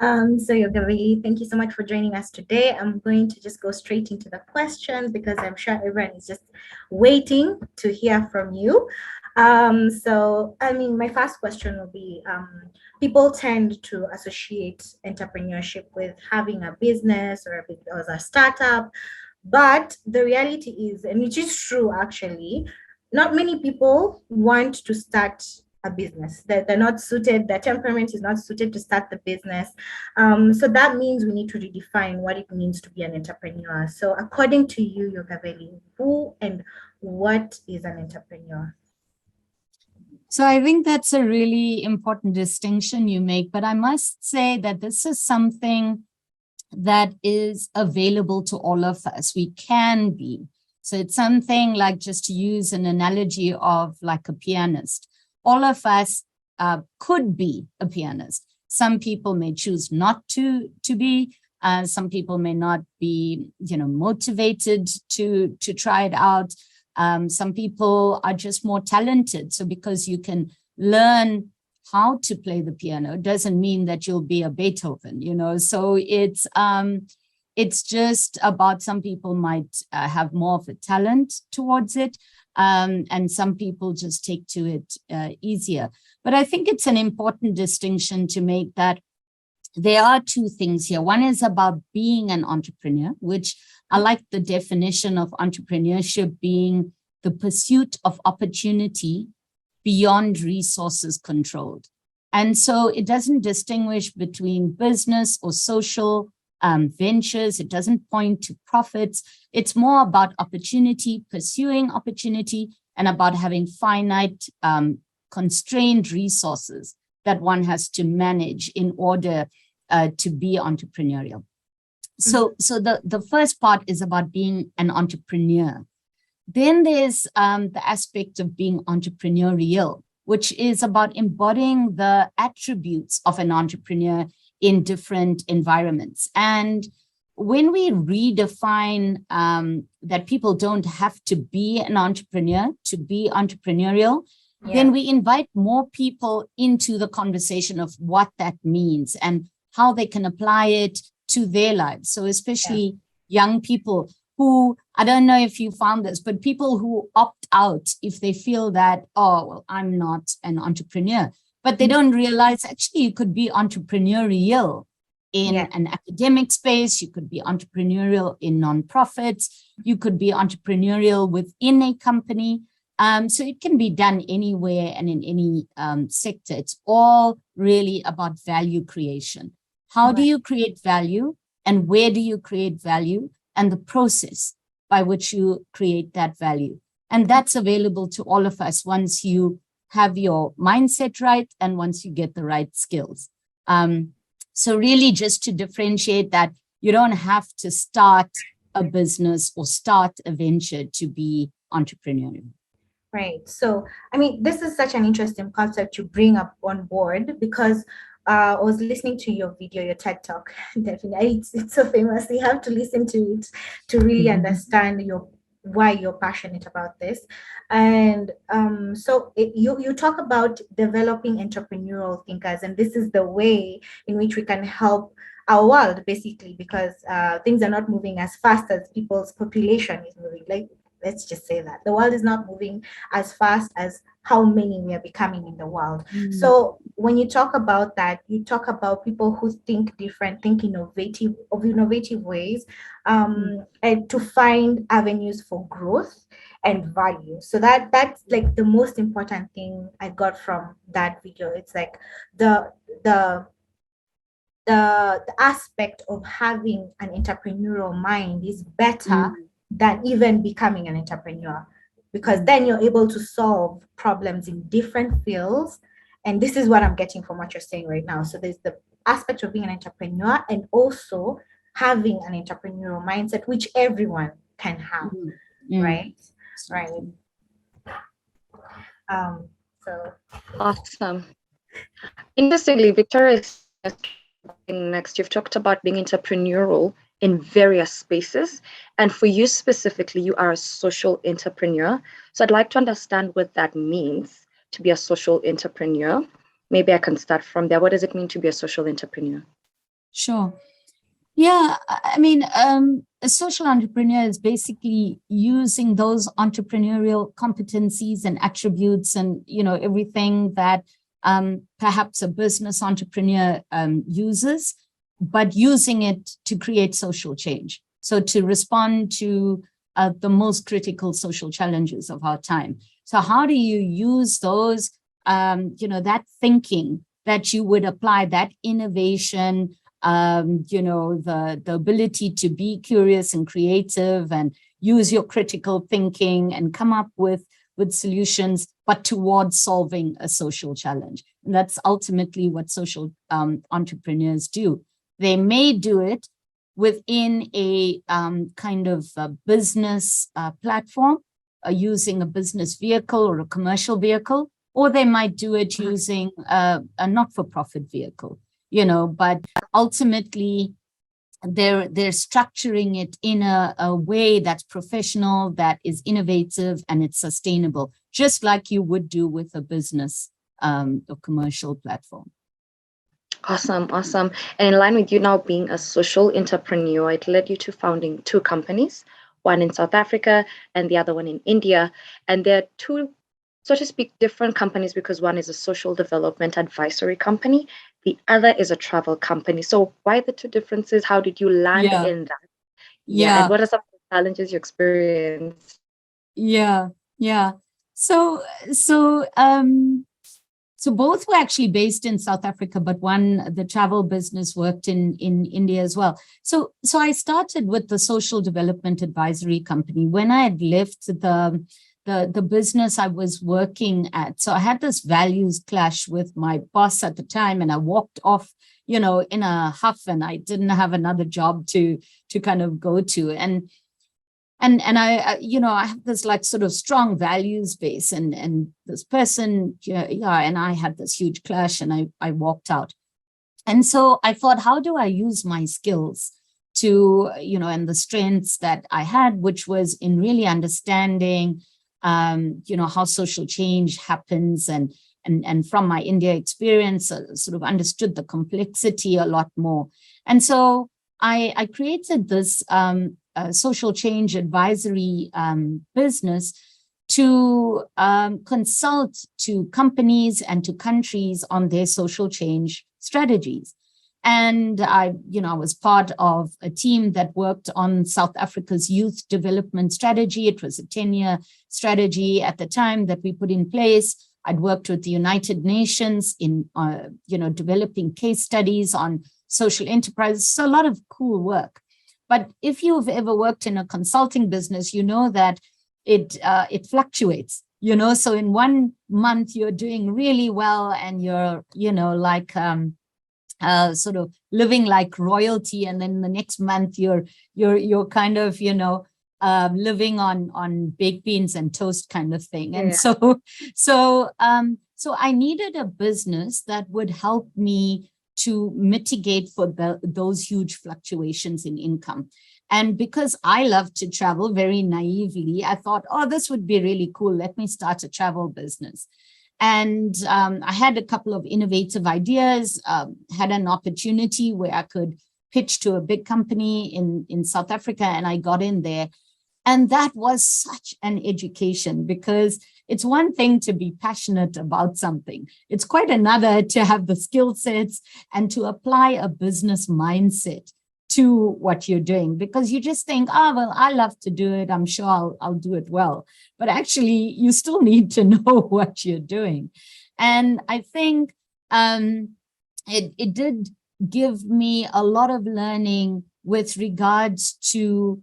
So Yogavelli, thank you so much for joining us today. I'm going to just go straight into the questions because I'm sure everyone is just waiting to hear from you. My first question will be, people tend to associate entrepreneurship with having a business or a startup, but the reality is, and which is true actually, not many people want to start a business. They're not suited, their temperament is not suited to start the business. So that means we need to redefine what it means to be an entrepreneur. So according to you, Yogavelli, who and what is an entrepreneur? So I think that's a really important distinction you make, but I must say that this is something that is available to all of us. We can be. So it's something like, just to use an analogy of like a pianist, all of us could be a pianist. Some people may choose not to be. Some people may not be, motivated to try it out. Some people are just more talented. So because you can learn how to play the piano doesn't mean that you'll be a Beethoven, So it's just about, some people might have more of a talent towards it. And some people just take to it easier. But I think it's an important distinction to make, that there are two things here. One is about being an entrepreneur, which I like the definition of entrepreneurship being the pursuit of opportunity beyond resources controlled. And so it doesn't distinguish between business or social ventures. It doesn't point to profits. It's more about opportunity, pursuing opportunity, and about having finite, constrained resources that one has to manage in order to be entrepreneurial. So the first part is about being an entrepreneur. Then there's the aspect of being entrepreneurial, which is about embodying the attributes of an entrepreneur in different environments. And when we redefine that people don't have to be an entrepreneur to be entrepreneurial, then we invite more people into the conversation of what that means and how they can apply it to their lives. So especially young people who, I don't know if you found this, but people who opt out if they feel that, oh, well, I'm not an entrepreneur, but they don't realize actually you could be entrepreneurial in an academic space, you could be entrepreneurial in nonprofits, you could be entrepreneurial within a company. So it can be done anywhere and in any sector. It's all really about value creation. How do you create value, and where do you create value, and the process by which you create that value? And that's available to all of us once you have your mindset right and once you get the right skills. So really just to differentiate that, you don't have to start a business or start a venture to be entrepreneurial. Right. So, this is such an interesting concept to bring up on board, because I was listening to your video, your TED Talk. Definitely, it's so famous. You have to listen to it to really understand why you're passionate about this. And you talk about developing entrepreneurial thinkers, and this is the way in which we can help our world, basically, because things are not moving as fast as people's population is moving. Like, let's just say that the world is not moving as fast as how many we are becoming in the world. So when you talk about that, you talk about people who think different, think innovative ways, and to find avenues for growth and value. So that's like the most important thing I got from that video. It's like the aspect of having an entrepreneurial mind is better than even becoming an entrepreneur, because then you're able to solve problems in different fields. And this is what I'm getting from what you're saying right now. So there's the aspect of being an entrepreneur and also having an entrepreneurial mindset, which everyone can have, right? Right. So awesome. Interestingly, Victoria, next, you've talked about being entrepreneurial in various spaces. And for you specifically, you are a social entrepreneur. So I'd like to understand what that means to be a social entrepreneur. Maybe I can start from there. What does it mean to be a social entrepreneur? Sure. Yeah, I mean, a social entrepreneur is basically using those entrepreneurial competencies and attributes and, everything that perhaps a business entrepreneur uses, but using it to create social change. So to respond to the most critical social challenges of our time. So how do you use those, that thinking that you would apply, that innovation, the ability to be curious and creative and use your critical thinking and come up with solutions, but towards solving a social challenge. And that's ultimately what social entrepreneurs do. They may do it within a kind of a business platform, using a business vehicle or a commercial vehicle, or they might do it using a not-for-profit vehicle. But ultimately they're structuring it in a way that's professional, that is innovative, and it's sustainable, just like you would do with a business or commercial platform. Awesome. And in line with you now being a social entrepreneur, it led you to founding 2 companies, one in South Africa and the other one in India. And they're 2, so to speak, different companies, because one is a social development advisory company, the other is a travel company. So why the 2 differences? How did you land in that? Yeah. And what are some of the challenges you experienced? Yeah. So both were actually based in South Africa, but the travel business worked in India as well. So I started with the social development advisory company when I had left the business I was working at. So I had this values clash with my boss at the time, and I walked off, in a huff, and I didn't have another job to kind of go to. And I, I have this like sort of strong values base, and this person, and I had this huge clash, and I walked out. And so I thought, how do I use my skills to, and the strengths that I had, which was in really understanding, how social change happens, and from my India experience, sort of understood the complexity a lot more. And so I created this social change advisory business to consult to companies and to countries on their social change strategies. And I was part of a team that worked on South Africa's youth development strategy. It was a 10-year strategy at the time that we put in place. I'd worked with the United Nations in, developing case studies on social enterprises. So a lot of cool work. But if you've ever worked in a consulting business, you know that it fluctuates, so in 1 month you're doing really well and you're, like sort of living like royalty. And then the next month you're kind of, living on baked beans and toast kind of thing. And so I needed a business that would help me to mitigate for those huge fluctuations in income. And because I love to travel very naively, I thought, this would be really cool. Let me start a travel business. And I had a couple of innovative ideas, had an opportunity where I could pitch to a big company in South Africa, and I got in there. And that was such an education, because it's one thing to be passionate about something. It's quite another to have the skill sets and to apply a business mindset to what you're doing, because you just think, well, I love to do it. I'm sure I'll do it well. But actually, you still need to know what you're doing. And I think it did give me a lot of learning with regards to,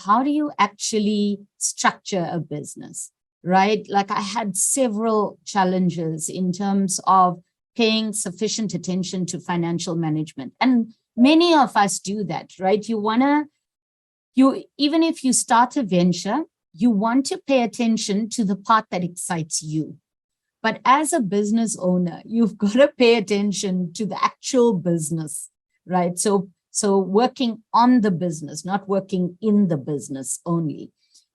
how do you actually structure a business, right? Like I had several challenges in terms of paying sufficient attention to financial management. And many of us do that, right? Even if you start a venture, you want to pay attention to the part that excites you. But as a business owner, you've got to pay attention to the actual business, right? So working on the business, not working in the business only.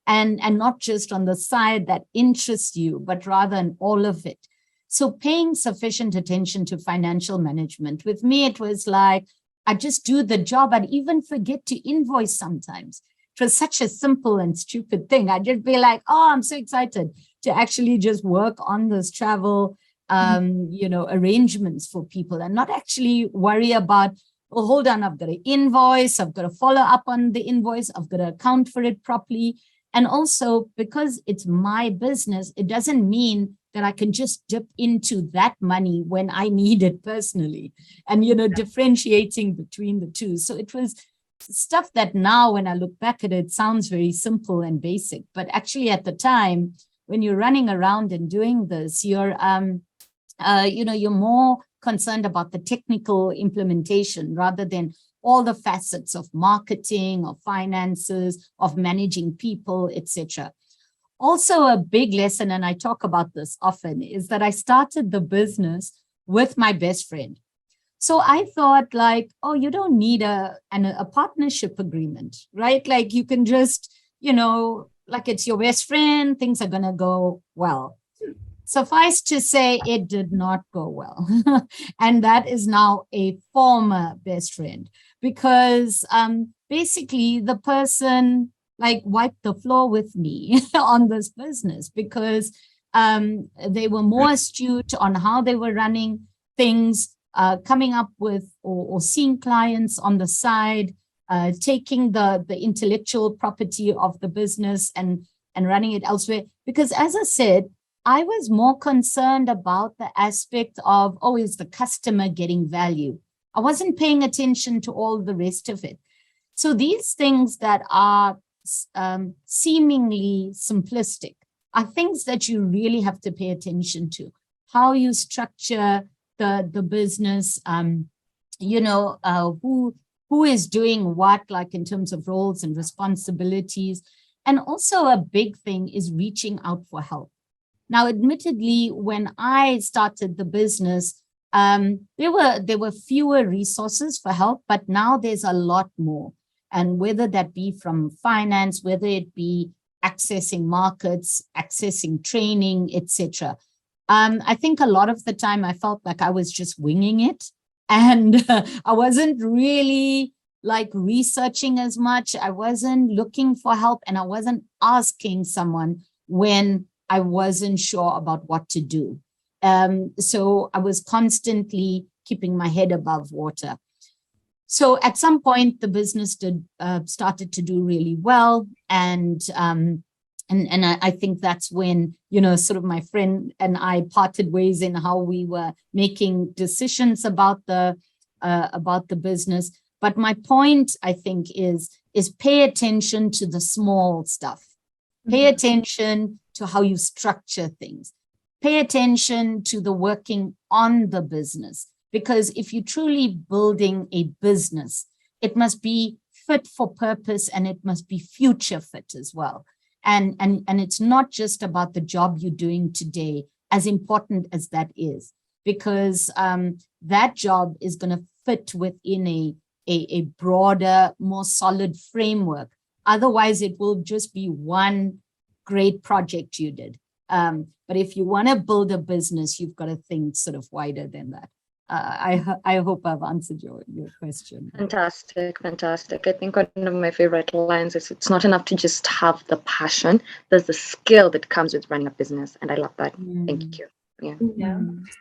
And not just on the side that interests you, but rather in all of it. So paying sufficient attention to financial management. With me, it was like, I'd just do the job. I'd even forget to invoice sometimes. It was such a simple and stupid thing. I'd just be like, oh, I'm so excited to actually just work on this travel, arrangements for people and not actually worry about, oh, hold on, I've got to invoice, I've got to follow up on the invoice, I've got to account for it properly. And also, because it's my business, it doesn't mean that I can just dip into that money when I need it personally and, differentiating between the two. So it was stuff that now, when I look back at it, sounds very simple and basic. But actually at the time, when you're running around and doing this, you're more concerned about the technical implementation rather than all the facets of marketing, of finances, of managing people, etc. Also, a big lesson, and I talk about this often, is that I started the business with my best friend. So I thought like, oh, you don't need a partnership agreement, right? Like you can just, like it's your best friend, things are going to go well. Suffice to say, it did not go well. And that is now a former best friend because basically the person like wiped the floor with me on this business because they were more astute on how they were running things, coming up with or seeing clients on the side, taking the intellectual property of the business and running it elsewhere. Because as I said, I was more concerned about the aspect of, oh, is the customer getting value? I wasn't paying attention to all the rest of it. So these things that are seemingly simplistic are things that you really have to pay attention to. How you structure the business, who is doing what, like in terms of roles and responsibilities. And also a big thing is reaching out for help. Now, admittedly, when I started the business, there were fewer resources for help, but now there's a lot more. And whether that be from finance, whether it be accessing markets, accessing training, etc. I think a lot of the time I felt like I was just winging it. And I wasn't really like researching as much. I wasn't looking for help and I wasn't asking someone when I wasn't sure about what to do. So I was constantly keeping my head above water. So at some point, the business started to do really well. And I think that's when, sort of my friend and I parted ways in how we were making decisions about the business. But my point, I think, is pay attention to the small stuff. Pay attention to how you structure things. Pay attention to the working on the business. Because if you're truly building a business, it must be fit for purpose and it must be future fit as well. And it's not just about the job you're doing today, as important as that is, because that job is going to fit within a broader, more solid framework. Otherwise, it will just be one great project you did. But if you want to build a business, you've got to think sort of wider than that. I hope I've answered your question. Fantastic. I think one of my favorite lines is, it's not enough to just have the passion. There's the skill that comes with running a business. And I love that. Thank you. Yeah.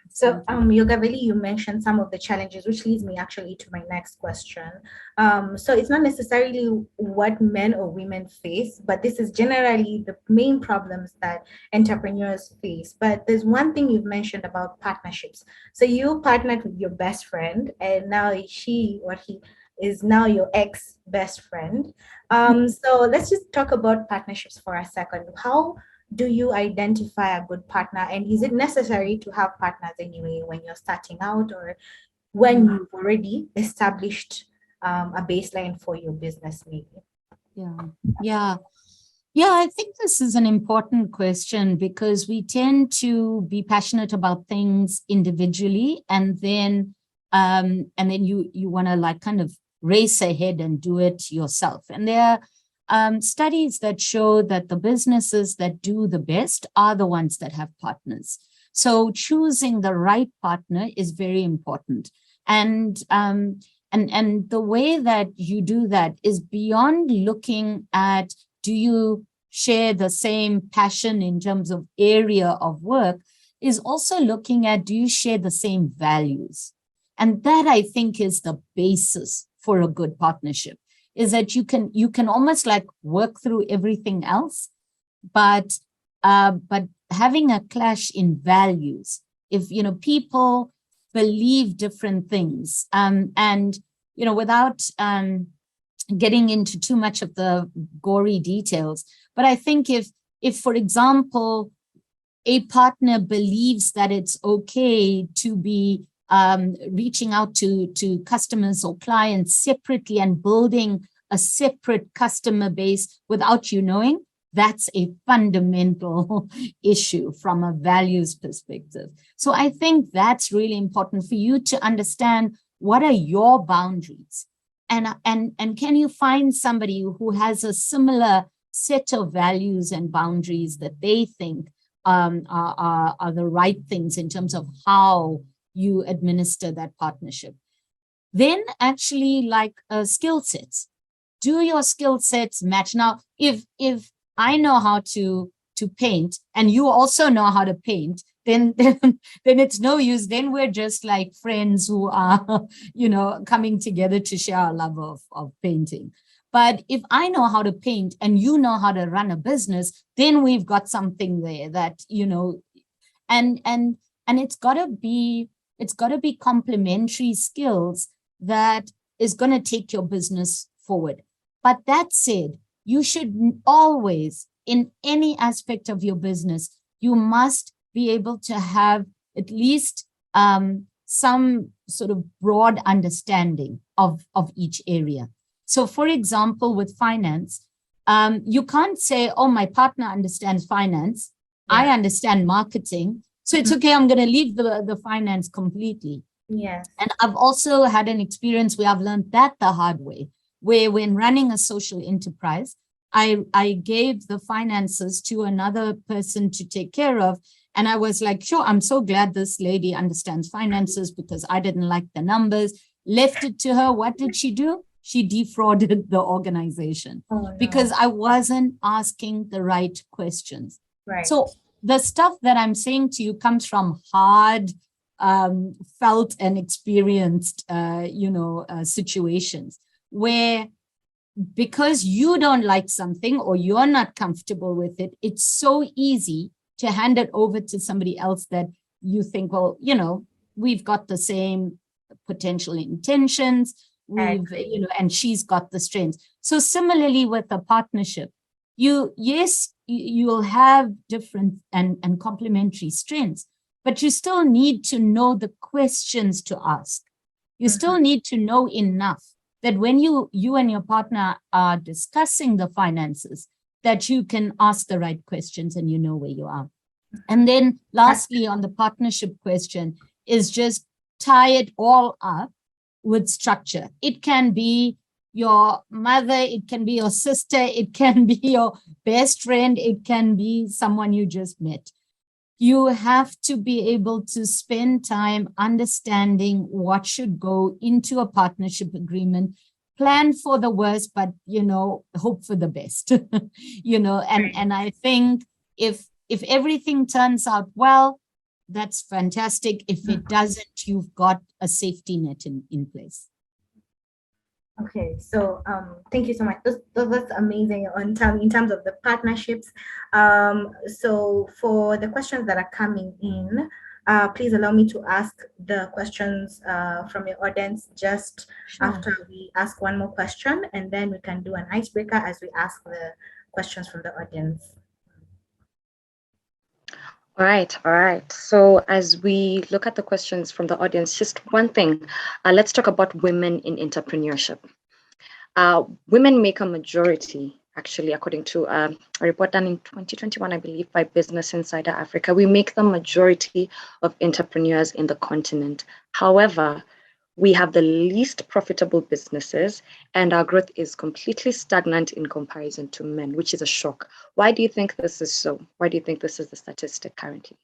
So, Yogavelli, you mentioned some of the challenges, which leads me actually to my next question. So it's not necessarily what men or women face, but this is generally the main problems that entrepreneurs face. But there's one thing you've mentioned about partnerships. So you partnered with your best friend, and now she or he is now your ex-best friend. So let's just talk about partnerships for a second. How do you identify a good partner, and is it necessary to have partners anyway when you're starting out or when you've already established a baseline for your business maybe? Yeah, I think this is an important question because we tend to be passionate about things individually and then you want to like kind of race ahead and do it yourself. And there are studies that show that the businesses that do the best are the ones that have partners. So choosing the right partner is very important. And And the way that you do that is beyond looking at, do you share the same passion in terms of area of work, is also looking at, do you share the same values? And that, I think, is the basis for a good partnership, is that you can almost like work through everything else, but having a clash in values, if people believe different things, and without getting into too much of the gory details, but I think if for example a partner believes that it's okay to be reaching out to customers or clients separately and building a separate customer base without you knowing, that's a fundamental issue from a values perspective. So I think that's really important for you to understand, what are your boundaries? And can you find somebody who has a similar set of values and boundaries that they think are the right things in terms of how you administer that partnership? Then actually, like skill sets. Do your skill sets match? Now, if I know how to paint and you also know how to paint, then it's no use. Then we're just like friends who are, coming together to share our love of painting. But if I know how to paint and you know how to run a business, then we've got something there that, and it's gotta be complementary skills that is going to take your business forward. But that said, you should always, in any aspect of your business, you must be able to have at least some sort of broad understanding of each area. So for example, with finance, you can't say, oh, my partner understands finance, yeah, I understand marketing, so it's okay, I'm going to leave the finance completely. Yes. And I've also had an experience where I've learned that the hard way, where when running a social enterprise, I gave the finances to another person to take care of. And I was like, sure, I'm so glad this lady understands finances because I didn't like the numbers. Left it to her. What did she do? She defrauded the organization because I wasn't asking the right questions. Right. So the stuff that I'm saying to you comes from hard, felt and experienced, situations where, because you don't like something or you're not comfortable with it, it's so easy to hand it over to somebody else that you think, well, we've got the same potential intentions, and she's got the strengths. So similarly with a partnership, you will have different and complementary strengths, but you still need to know the questions to ask. You still need to know enough that when you and your partner are discussing the finances, that you can ask the right questions and you know where you are. And then lastly, on the partnership question, is just tie it all up with structure. It can be your mother, it can be your sister, it can be your best friend, it can be someone you just met. You have to be able to spend time understanding what should go into a partnership agreement. Plan for the worst, but hope for the best. And I think if everything turns out well, that's fantastic. If it doesn't, you've got a safety net in place. Okay, so thank you so much. That's amazing in terms of the partnerships. So for the questions that are coming in, please allow me to ask the questions from your audience just after we ask one more question, and then we can do an icebreaker as we ask the questions from the audience. All right. So as we look at the questions from the audience, just one thing, let's talk about women in entrepreneurship. Women make a majority, actually, according to a report done in 2021, I believe, by Business Insider Africa. We make the majority of entrepreneurs in the continent. However, we have the least profitable businesses, and our growth is completely stagnant in comparison to men, which is a shock. Why do you think this is so? Why do you think this is the statistic currently?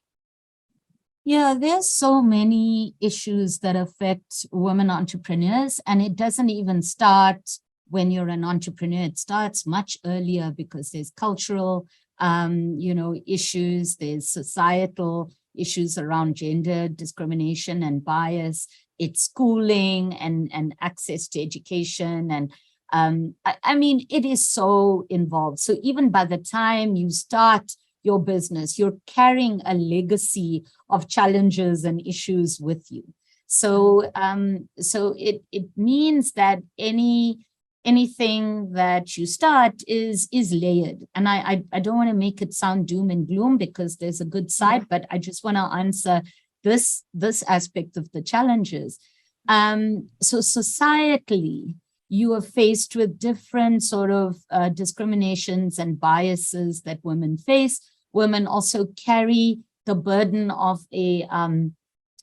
Yeah, there's so many issues that affect women entrepreneurs, and it doesn't even start when you're an entrepreneur. It starts much earlier because there's cultural, issues, there's societal issues around gender discrimination and bias. It's schooling and access to education. And I mean, it is so involved. So even by the time you start your business, you're carrying a legacy of challenges and issues with you. So it means that anything that you start is layered. And I don't want to make it sound doom and gloom, because there's a good side, but I just want to answer this aspect of the challenges. So societally, you are faced with different sort of discriminations and biases that women face. Women also carry the burden of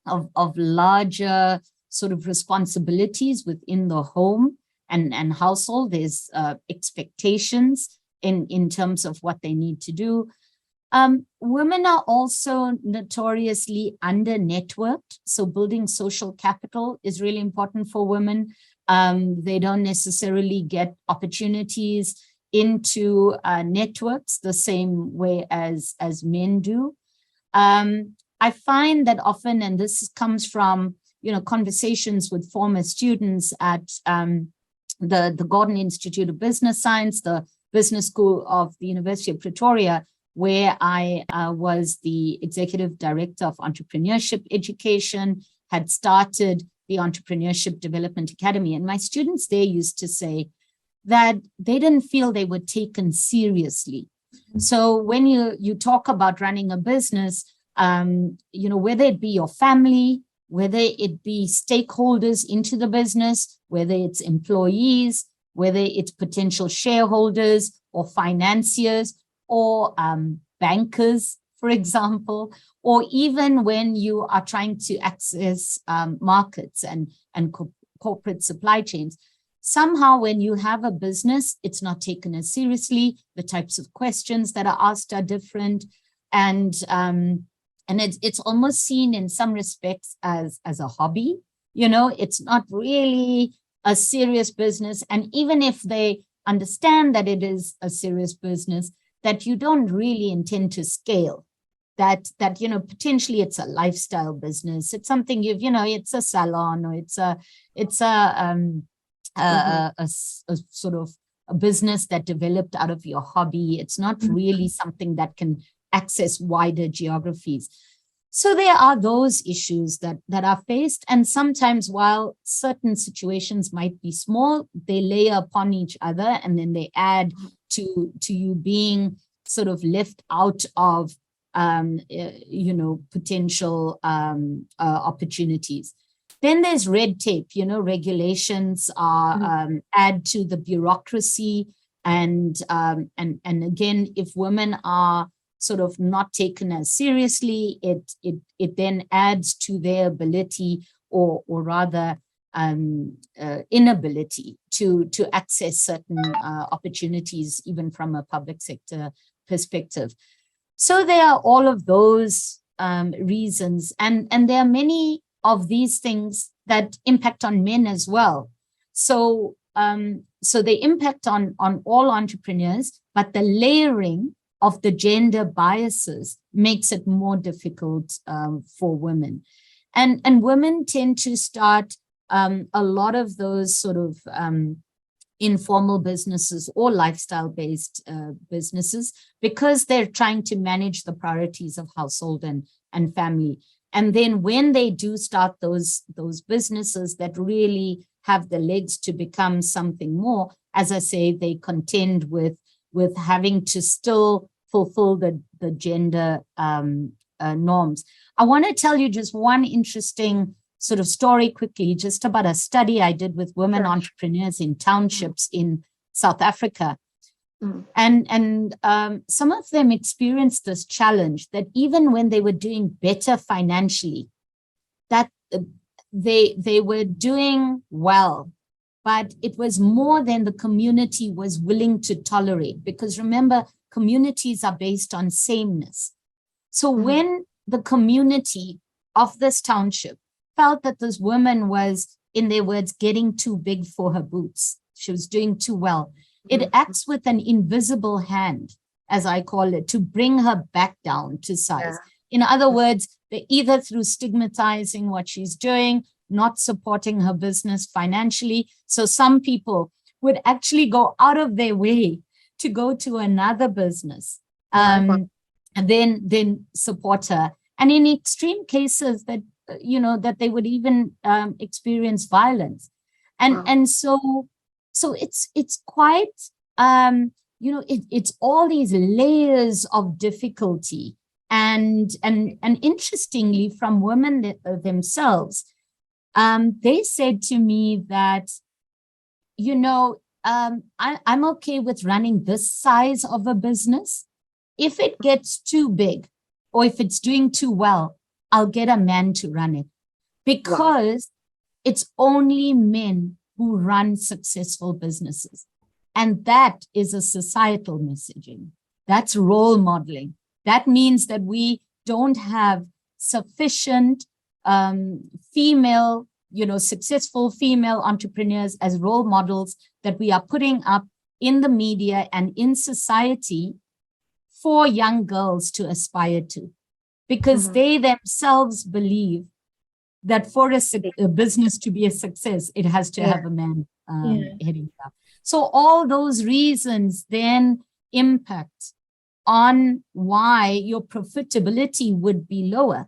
of larger sort of responsibilities within the home and household. There's expectations in terms of what they need to do. Women are also notoriously under-networked, so building social capital is really important for women. They don't necessarily get opportunities into networks the same way as men do. I find that often, and this comes from conversations with former students at the Gordon Institute of Business Science, the business school of the University of Pretoria, where I was the executive director of entrepreneurship education, had started the Entrepreneurship Development Academy. And my students there used to say that they didn't feel they were taken seriously. So when you talk about running a business, whether it be your family, whether it be stakeholders into the business, whether it's employees, whether it's potential shareholders or financiers or bankers, for example, or even when you are trying to access markets and corporate supply chains. Somehow, when you have a business, it's not taken as seriously. The types of questions that are asked are different, and it's almost seen in some respects as a hobby. It's not really a serious business, and even if they understand that it is a serious business, that you don't really intend to scale. That potentially it's a lifestyle business. It's something it's a salon, or it's a sort of a business that developed out of your hobby. It's not really something that can access wider geographies. So there are those issues that are faced. And sometimes, while certain situations might be small, they layer upon each other, and then they add to you being sort of left out of potential opportunities. Then there's red tape. Regulations are add to the bureaucracy, and again, if women are sort of not taken as seriously, it then adds to their ability, or rather inability to access certain opportunities, even from a public sector perspective. So there are all of those reasons, and there are many of these things that impact on men as well. So they impact on all entrepreneurs, but the layering of the gender biases makes it more difficult for women. And women tend to start a lot of those sort of informal businesses or lifestyle-based businesses, because they're trying to manage the priorities of household and family. And then when they do start those businesses that really have the legs to become something more, as I say, they contend with having to still fulfill the gender norms. I want to tell you just one interesting sort of story quickly, just about a study I did with women entrepreneurs in townships in South Africa. And some of them experienced this challenge, that even when they were doing better financially, that they were doing well, but it was more than the community was willing to tolerate. Because remember, communities are based on sameness. So when the community of this township felt that this woman was, in their words, getting too big for her boots. She was doing too well. It acts with an invisible hand, as I call it, to bring her back down to size. In other words, they're either through stigmatizing what she's doing, not supporting her business financially. So some people would actually go out of their way to go to another business and then support her. And in extreme cases that, that they would even experience violence. And so it's quite, it's all these layers of difficulty. And interestingly, from women themselves, they said to me that, I'm okay with running this size of a business. If it gets too big or if it's doing too well, I'll get a man to run it, because it's only men who run successful businesses. And that is a societal messaging. That's role modeling. That means that we don't have sufficient female, successful female entrepreneurs as role models that we are putting up in the media and in society for young girls to aspire to, because they themselves believe that for a business to be a success, it has to have a man heading it up. So all those reasons then impact on why your profitability would be lower.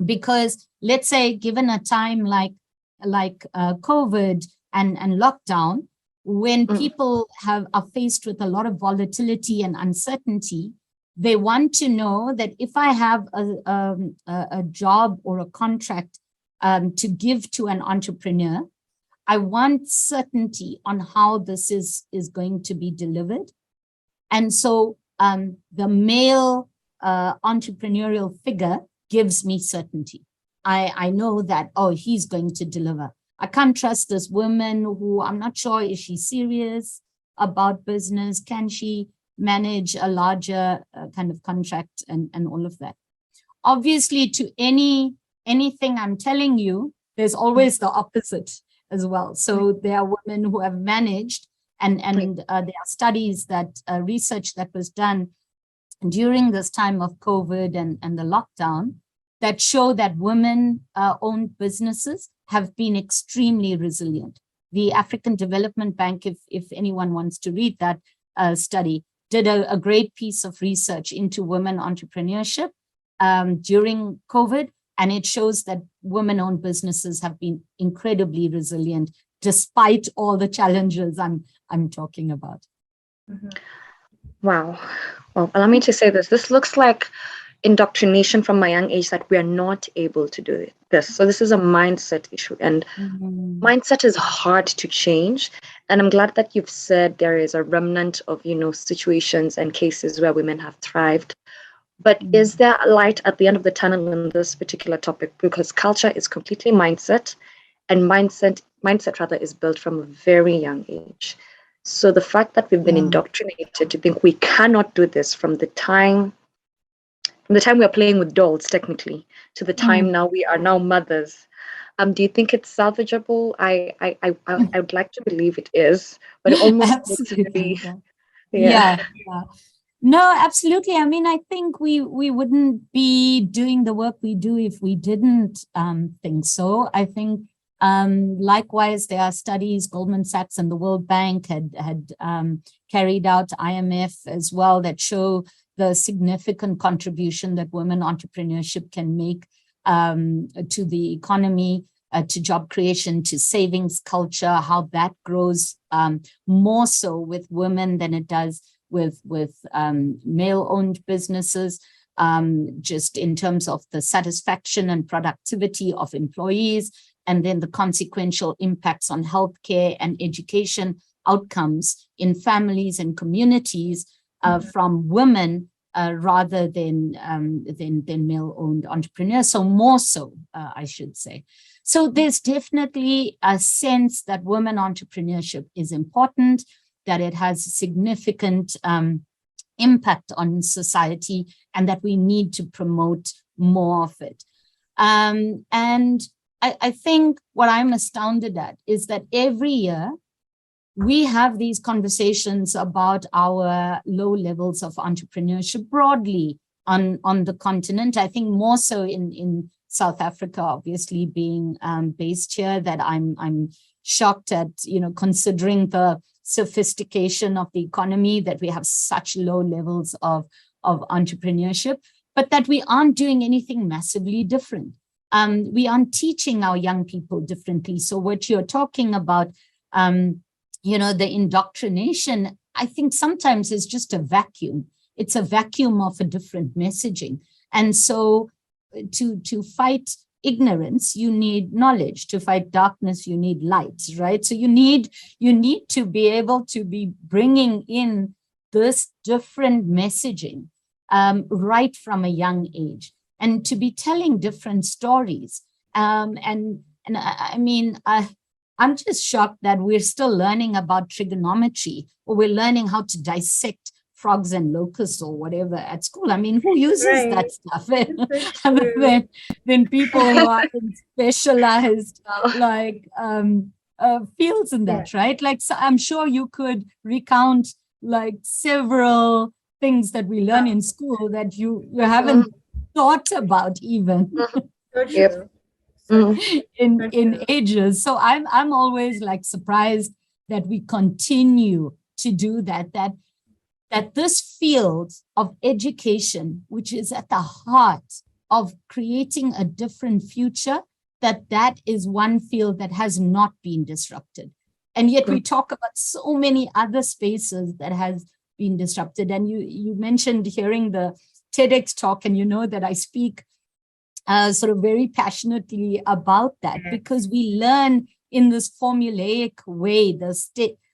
Because let's say, given a time like COVID and lockdown, when people are faced with a lot of volatility and uncertainty, they want to know that if I have a job or a contract to give to an entrepreneur, I want certainty on how this is going to be delivered. And so the male entrepreneurial figure gives me certainty. I know that, he's going to deliver. I can't trust this woman who I'm not sure, is she serious about business? Can she manage a larger kind of contract and all of that? Obviously, to anything I'm telling you, there's always the opposite as well. So there are women who have managed, and there are studies that research that was done during this time of COVID and the lockdown that show that women-owned businesses have been extremely resilient. The African Development Bank, if anyone wants to read that study, did a great piece of research into women entrepreneurship during COVID, and it shows that women-owned businesses have been incredibly resilient despite all the challenges I'm talking about. Wow. Well, allow me to say this. This looks like indoctrination from my young age that we are not able to do this. So this is a mindset issue, and mindset is hard to change. And I'm glad that you've said there is a remnant of, situations and cases where women have thrived. But is there a light at the end of the tunnel in this particular topic? Because culture is completely mindset, and mindset is built from a very young age. So the fact that we've been indoctrinated to think we cannot do this from the time we are playing with dolls, technically, to the time now we are now mothers. Do you think it's salvageable? I would like to believe it is, but it almost looks to be. Yeah. No, absolutely. I mean, I think we wouldn't be doing the work we do if we didn't think so. I think likewise, there are studies, Goldman Sachs and the World Bank had carried out, IMF as well, that show the significant contribution that women entrepreneurship can make to the economy, to job creation, to savings culture, how that grows more so with women than it does with male-owned businesses, just in terms of the satisfaction and productivity of employees, and then the consequential impacts on healthcare and education outcomes in families and communities from women rather than male-owned entrepreneurs. So more so, I should say. So there's definitely a sense that women entrepreneurship is important, that it has significant impact on society, and that we need to promote more of it. And I think what I'm astounded at is that every year we have these conversations about our low levels of entrepreneurship broadly on the continent. I think more so in South Africa, obviously being based here, that I'm shocked at, considering the sophistication of the economy, that we have such low levels of entrepreneurship, but that we aren't doing anything massively different. We aren't teaching our young people differently. So what you're talking about, the indoctrination, I think sometimes is just a vacuum. It's a vacuum of a different messaging. And so to fight ignorance, you need knowledge. To fight darkness, you need light, right? So you need to be able to be bringing in this different messaging right from a young age, and to be telling different stories. And I mean, I'm just shocked that we're still learning about trigonometry, or we're learning how to dissect frogs and locusts or whatever at school. I mean, who uses that stuff other than people who are in specialized fields in that, right? Like, so I'm sure you could recount like several things that we learn in school that you haven't thought about even. So true. in ages. So I'm always like surprised that we continue to do that this field of education, which is at the heart of creating a different future, that is one field that has not been disrupted. And yet we talk about so many other spaces that has been disrupted. And you mentioned hearing the TEDx talk, and you know that I speak sort of very passionately about that, because we learn in this formulaic way, the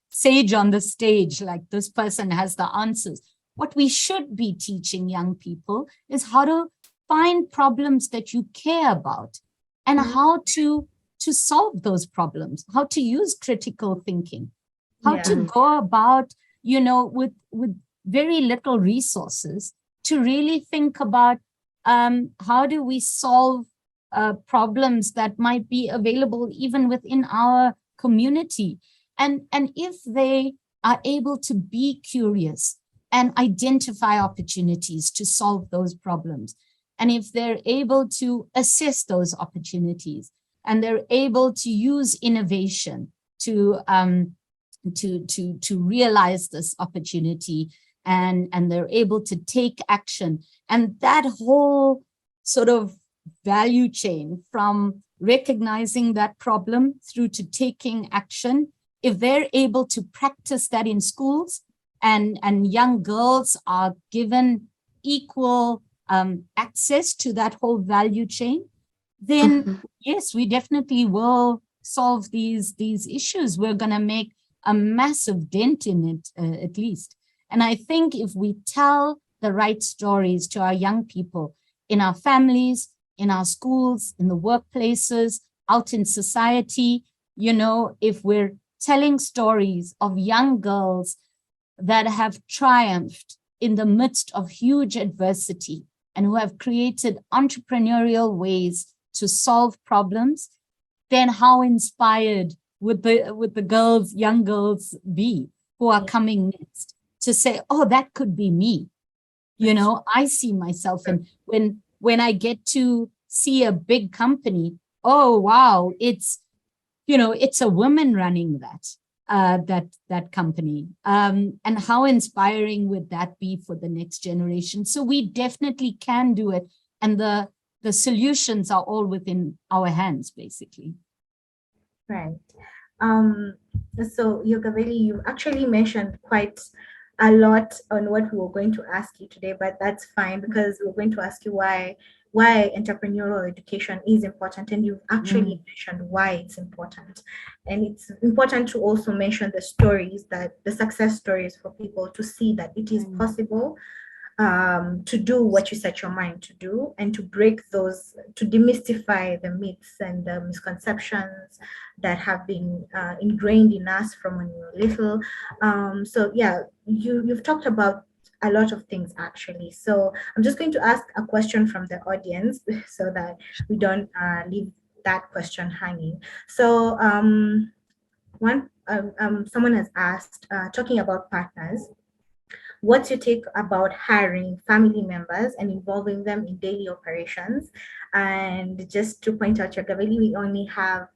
sage on the stage, like this person has the answers. What we should be teaching young people is how to find problems that you care about, and how to solve those problems, how to use critical thinking, how to go about, with very little resources, to really think about how do we solve problems that might be available even within our community. And if they are able to be curious and identify opportunities to solve those problems, and if they're able to assess those opportunities, and they're able to use innovation to realize this opportunity, and they're able to take action, and that whole sort of value chain from recognizing that problem through to taking action, if they're able to practice that in schools, and young girls are given equal access to that whole value chain, then yes, we definitely will solve these issues. We're going to make a massive dent in it, at least. And I think if we tell the right stories to our young people, in our families, in our schools, in the workplaces, out in society, if we're telling stories of young girls that have triumphed in the midst of huge adversity, and who have created entrepreneurial ways to solve problems, then how inspired would the young girls be who are coming next to say, oh, that could be me. I see myself. And when I get to see a big company, oh, wow, it's a woman running that company. And how inspiring would that be for the next generation? So we definitely can do it. And the solutions are all within our hands, basically. Right. So Yogavelli, you actually mentioned quite a lot on what we were going to ask you today, but that's fine, because we're going to ask you why entrepreneurial education is important, and you've actually mentioned why it's important. And it's important to also mention the success stories for people to see that it is possible to do what you set your mind to do, and to demystify the myths and the misconceptions that have been ingrained in us from when we were little. So yeah, you've talked about a lot of things actually. So I'm just going to ask a question from the audience so that we don't leave that question hanging. So someone has asked, talking about partners, what's your take about hiring family members and involving them in daily operations? And just to point out, Yogavelli, we only have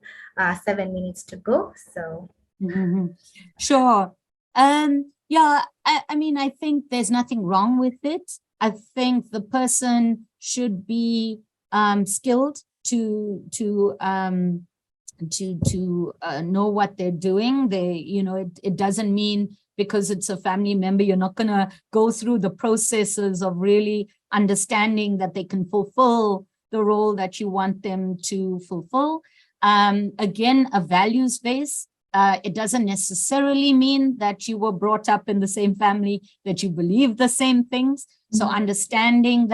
7 minutes to go. So Sure. Yeah, I mean, I think there's nothing wrong with it. I think the person should be skilled to know what they're doing. It doesn't mean because it's a family member, you're not going to go through the processes of really understanding that they can fulfill the role that you want them to fulfill. Again, a values base. It doesn't necessarily mean that you were brought up in the same family, that you believe the same things. So understanding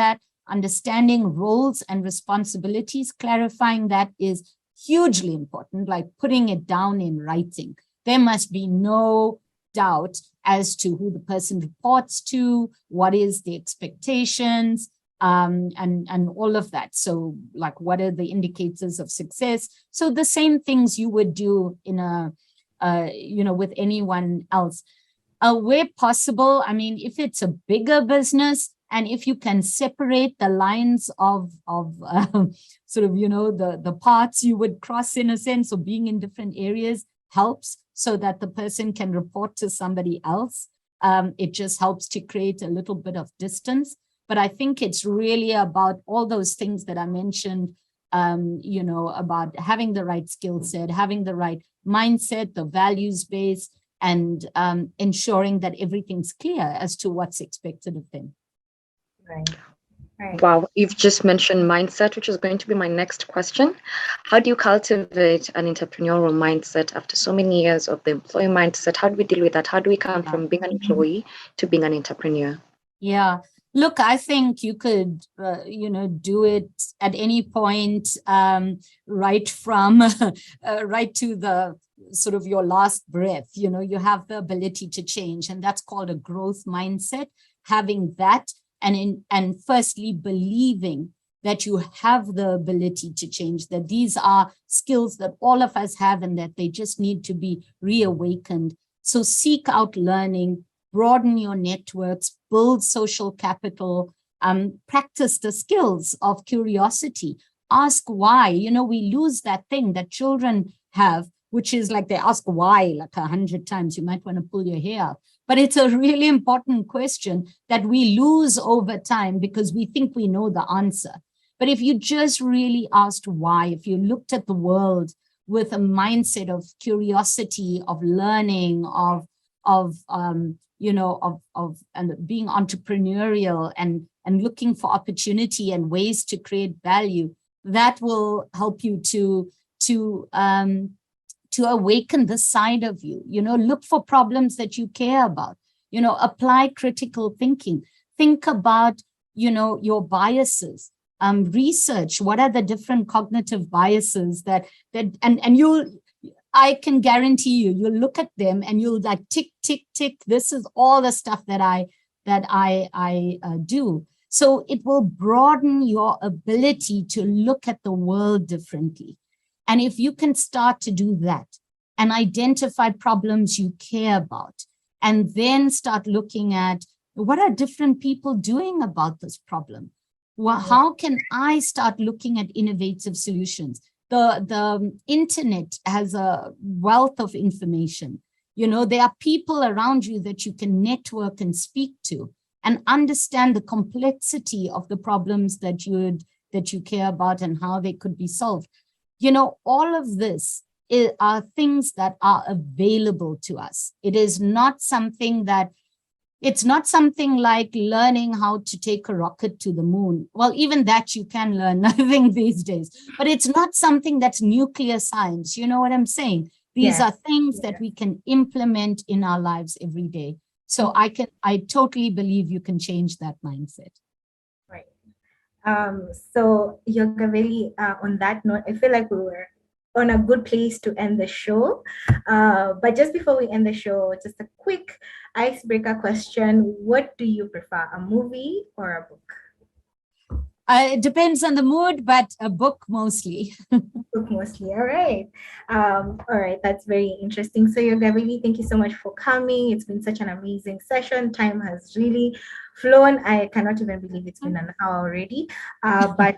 roles and responsibilities, clarifying that is hugely important, like putting it down in writing. There must be no doubt as to who the person reports to, what is the expectations, and all of that. So like, what are the indicators of success? So the same things you would do in with anyone else. Where possible, I mean, if it's a bigger business and if you can separate the lines of sort of, the paths you would cross in a sense, or being in different areas helps so that the person can report to somebody else. It just helps to create a little bit of distance. But I think it's really about all those things that I mentioned, about having the right skill set, having the right mindset, the values base, and ensuring that everything's clear as to what's expected of them. Right. Wow, you've just mentioned mindset, which is going to be my next question. How do you cultivate an entrepreneurial mindset after so many years of the employee mindset? How do we deal with that? How do we come from being an employee to being an entrepreneur? Yeah. Look, I think you could, do it at any point, right from right to the sort of your last breath. You have the ability to change, and that's called a growth mindset. Having that, and firstly believing that you have the ability to change, that these are skills that all of us have and that they just need to be reawakened. So seek out learning, broaden your networks, build social capital, practice the skills of curiosity, ask why. We lose that thing that children have, which is like they ask why like 100 times. You might want to pull your hair out. But it's a really important question that we lose over time because we think we know the answer. But if you just really asked why, if you looked at the world with a mindset of curiosity, of learning, of and being entrepreneurial and looking for opportunity and ways to create value, that will help you to awaken the side of you. Look for problems that you care about. Apply critical thinking. Think about your biases. Research what are the different cognitive biases that I can guarantee you'll look at them and you'll like tick, tick, tick. This is all the stuff that I do. So it will broaden your ability to look at the world differently. And if you can start to do that and identify problems you care about, and then start looking at what are different people doing about this problem? Well, how can I start looking at innovative solutions? The internet has a wealth of information. There are people around you that you can network and speak to and understand the complexity of the problems that you care about and how they could be solved. All of this are things that are available to us. It's not something like learning how to take a rocket to the moon. Well, even that you can learn, I think, these days. But it's not something that's nuclear science. You know what I'm saying? These are things that we can implement in our lives every day. So I totally believe you can change that mindset. Right. So Yogavelli, on that note, I feel like we were on a good place to end the show. But just before we end the show, just a quick icebreaker question. What do you prefer, a movie or a book? It depends on the mood, but a book mostly. Book mostly. All right. All right. That's very interesting. So, Yogavelli, thank you so much for coming. It's been such an amazing session. Time has really flown. I cannot even believe it's been an hour already. But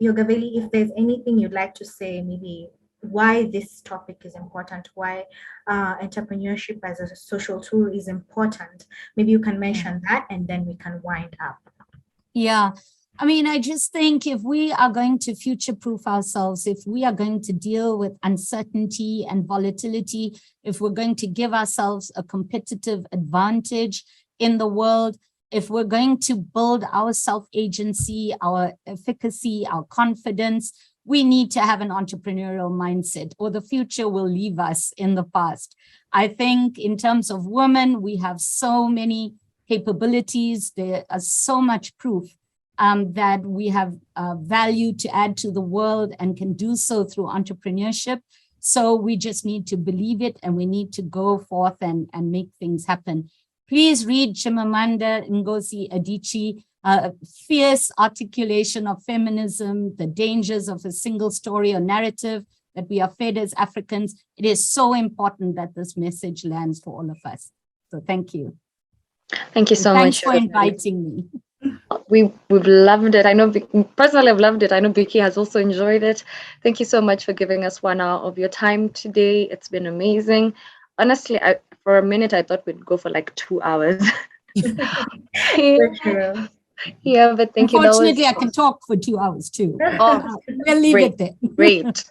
Yogavelli, if there's anything you'd like to say, maybe why this topic is important, why entrepreneurship as a social tool is important, maybe you can mention that, and then we can wind up. Yeah. I mean, I just think if we are going to future-proof ourselves, if we are going to deal with uncertainty and volatility, if we're going to give ourselves a competitive advantage in the world, if we're going to build our self-agency, our efficacy, our confidence, we need to have an entrepreneurial mindset, or the future will leave us in the past. I think in terms of women, we have so many capabilities. There is so much proof that we have value to add to the world and can do so through entrepreneurship. So we just need to believe it, and we need to go forth and make things happen. Please read Chimamanda Ngozi Adichie, fierce articulation of feminism, the dangers of a single story or narrative that we are fed as Africans. It is so important that this message lands for all of us. So thank you. Thank you so Thanks much for inviting me. We've loved it. I know, personally, I've loved it. I know Vicky has also enjoyed it. Thank you so much for giving us 1 hour of your time today. It's been amazing. Honestly, for a minute, I thought we'd go for like 2 hours. For sure. Yeah, but thank you. Unfortunately, I can talk for 2 hours too. Oh, we'll leave it there. Great.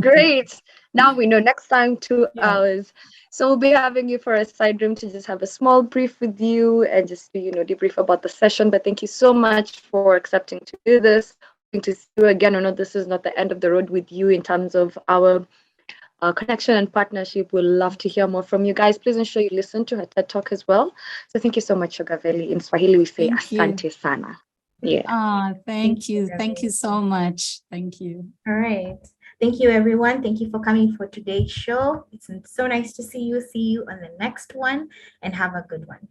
Great. Now we know next time 2 hours. So we'll be having you for a side room to just have a small brief with you and just debrief about the session. But thank you so much for accepting to do this. To see you again. I know this is not the end of the road with you in terms of our connection and partnership. We'll love to hear more from you guys. Please ensure you listen to her TED Talk as well. So thank you so much, Yogavelli. In Swahili, we say asante sana. Yeah. Thank you. Thank you so much. Thank you. All right. Thank you, everyone. Thank you for coming for today's show. It's so nice to see you. See you on the next one, and have a good one.